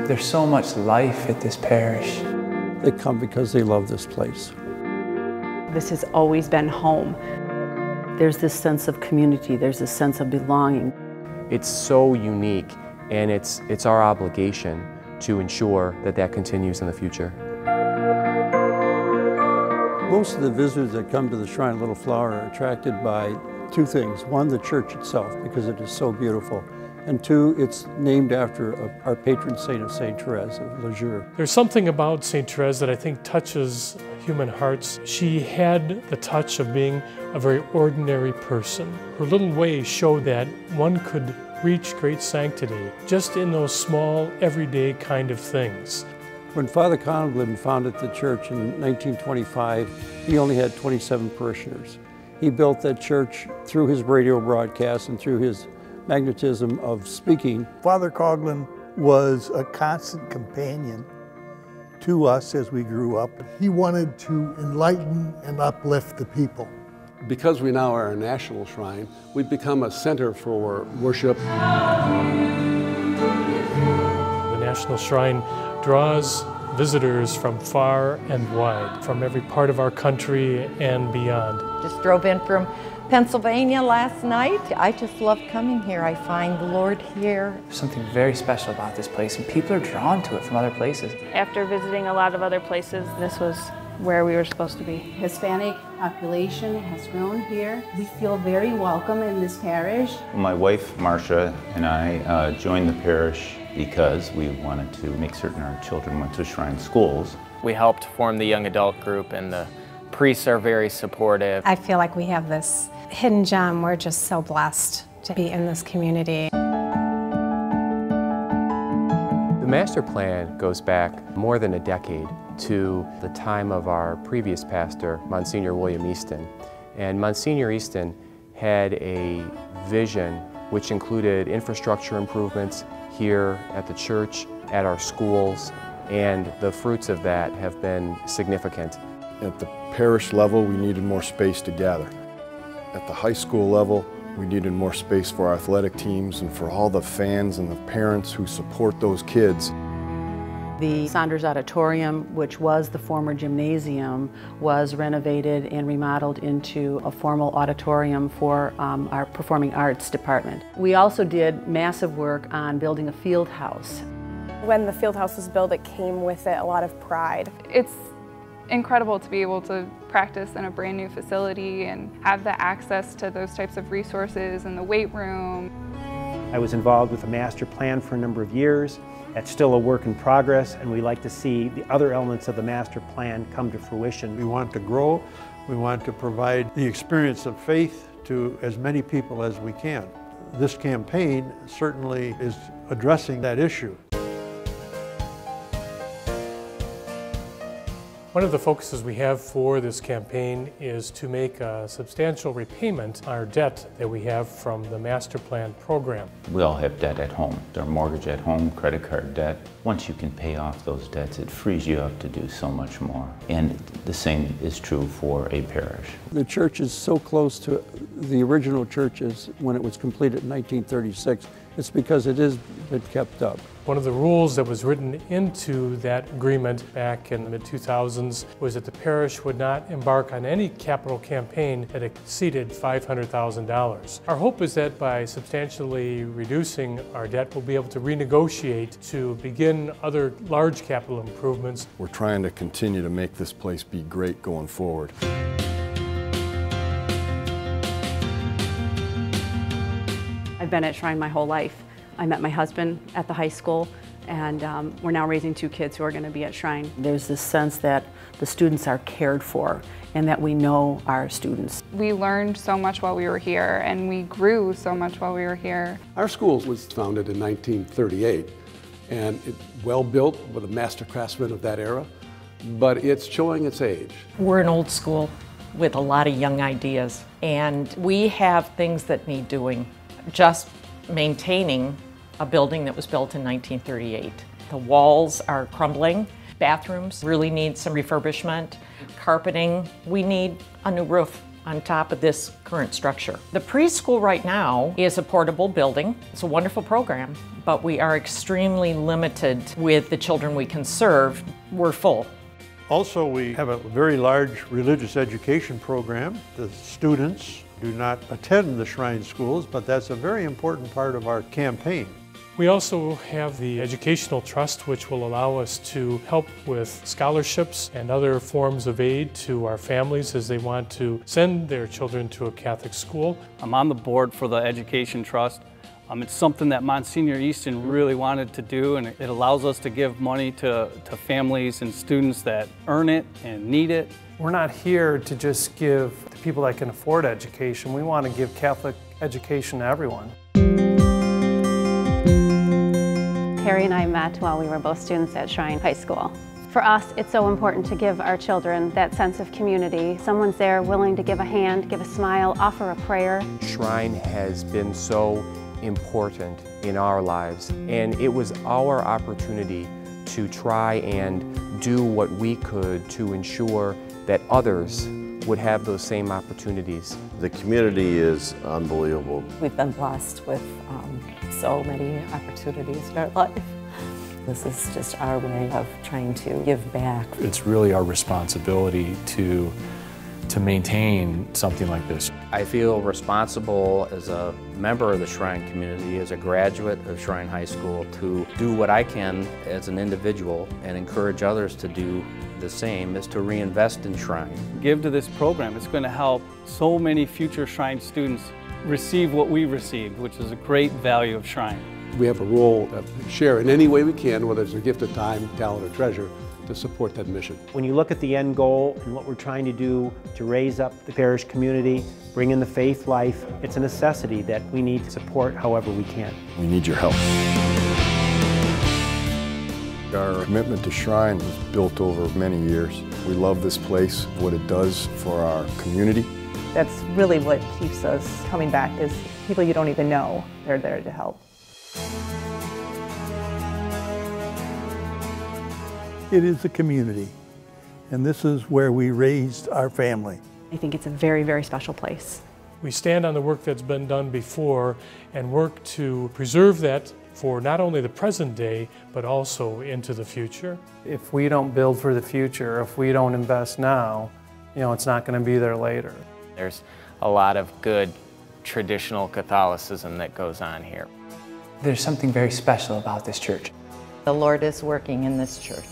There's so much life at this parish. They come because they love this place. This has always been home. There's this sense of community, there's this sense of belonging. It's so unique, and it's our obligation to ensure that that continues in the future. Most of the visitors that come to the Shrine of Little Flower are attracted by two things. One, the church itself, because it is so beautiful. And two, it's named after our patron saint of St. Therese of Lisieux. There's something about St. Therese that I think touches human hearts. She had the touch of being a very ordinary person. Her little ways show that one could reach great sanctity just in those small, everyday kind of things. When Father Conlon founded the church in 1925, he only had 27 parishioners. He built that church through his radio broadcasts and through his magnetism of speaking. Father Coughlin was a constant companion to us as we grew up. He wanted to enlighten and uplift the people. Because we now are a national shrine, we've become a center for worship. The National Shrine draws visitors from far and wide, from every part of our country and beyond. Just drove in from Pennsylvania last night. I just love coming here. I find the Lord here. There's something very special about this place, and people are drawn to it from other places. After visiting a lot of other places, this was where we were supposed to be. Hispanic population has grown here. We feel very welcome in this parish. My wife, Marcia, and I joined the parish because we wanted to make certain our children went to Shrine schools. We helped form the young adult group, and the priests are very supportive. I feel like we have this hidden gem. We're just so blessed to be in this community. The master plan goes back more than a decade to the time of our previous pastor, Monsignor William Easton. And Monsignor Easton had a vision which included infrastructure improvements here at the church, at our schools, and the fruits of that have been significant. At the parish level, we needed more space to gather. At the high school level, we needed more space for our athletic teams and for all the fans and the parents who support those kids. The Saunders Auditorium, which was the former gymnasium, was renovated and remodeled into a formal auditorium for our performing arts department. We also did massive work on building a field house. When the field house was built, it came with it a lot of pride. It's incredible to be able to practice in a brand new facility and have the access to those types of resources in the weight room. I was involved with the master plan for a number of years. That's still a work in progress, and we like to see the other elements of the master plan come to fruition. We want to grow. We want to provide the experience of faith to as many people as we can. This campaign certainly is addressing that issue. One of the focuses we have for this campaign is to make a substantial repayment on our debt that we have from the master plan program. We all have debt at home. Our mortgage at home, credit card debt. Once you can pay off those debts, it frees you up to do so much more. And the same is true for a parish. The church is so close to the original churches when it was completed in 1936. It's because it has been kept up. One of the rules that was written into that agreement back in the mid-2000s was that the parish would not embark on any capital campaign that exceeded $500,000. Our hope is that by substantially reducing our debt, we'll be able to renegotiate to begin other large capital improvements. We're trying to continue to make this place be great going forward. I've been at Shrine my whole life. I met my husband at the high school, and we're now raising two kids who are going to be at Shrine. There's this sense that the students are cared for and that we know our students. We learned so much while we were here, and we grew so much while we were here. Our school was founded in 1938, and it's well built with a master craftsman of that era, but it's showing its age. We're an old school with a lot of young ideas, and we have things that need doing. Just maintaining a building that was built in 1938. The walls are crumbling. Bathrooms really need some refurbishment. Carpeting, we need a new roof on top of this current structure. The preschool right now is a portable building. It's a wonderful program, but we are extremely limited with the children we can serve. We're full. Also, we have a very large religious education program. The students do not attend the shrine schools, but that's a very important part of our campaign. We also have the Educational Trust, which will allow us to help with scholarships and other forms of aid to our families as they want to send their children to a Catholic school. I'm on the board for the Education Trust. It's something that Monsignor Easton really wanted to do, and it allows us to give money to families and students that earn it and need it. We're not here to just give to people that can afford education. We want to give Catholic education to everyone. Harry and I met while we were both students at Shrine High School. For us, it's so important to give our children that sense of community. Someone's there willing to give a hand, give a smile, offer a prayer. Shrine has been so important in our lives, and it was our opportunity to try and do what we could to ensure that others would have those same opportunities. The community is unbelievable. We've been blessed with so many opportunities in our life. This is just our way of trying to give back. It's really our responsibility to maintain something like this. I feel responsible as a member of the Shrine community, as a graduate of Shrine High School, to do what I can as an individual and encourage others to do the same, is to reinvest in Shrine. Give to this program. It's going to help so many future Shrine students receive what we received, which is a great value of Shrine. We have a role to share in any way we can, whether it's a gift of time, talent, or treasure, to support that mission. When you look at the end goal and what we're trying to do to raise up the parish community, bring in the faith life, it's a necessity that we need to support however we can. We need your help. Our commitment to Shrine was built over many years. We love this place, what it does for our community. That's really what keeps us coming back, is people you don't even know, they're there to help. It is a community, and this is where we raised our family. I think it's a very, very special place. We stand on the work that's been done before and work to preserve that for not only the present day, but also into the future. If we don't build for the future, if we don't invest now, it's not going to be there later. There's a lot of good traditional Catholicism that goes on here. There's something very special about this church. The Lord is working in this church.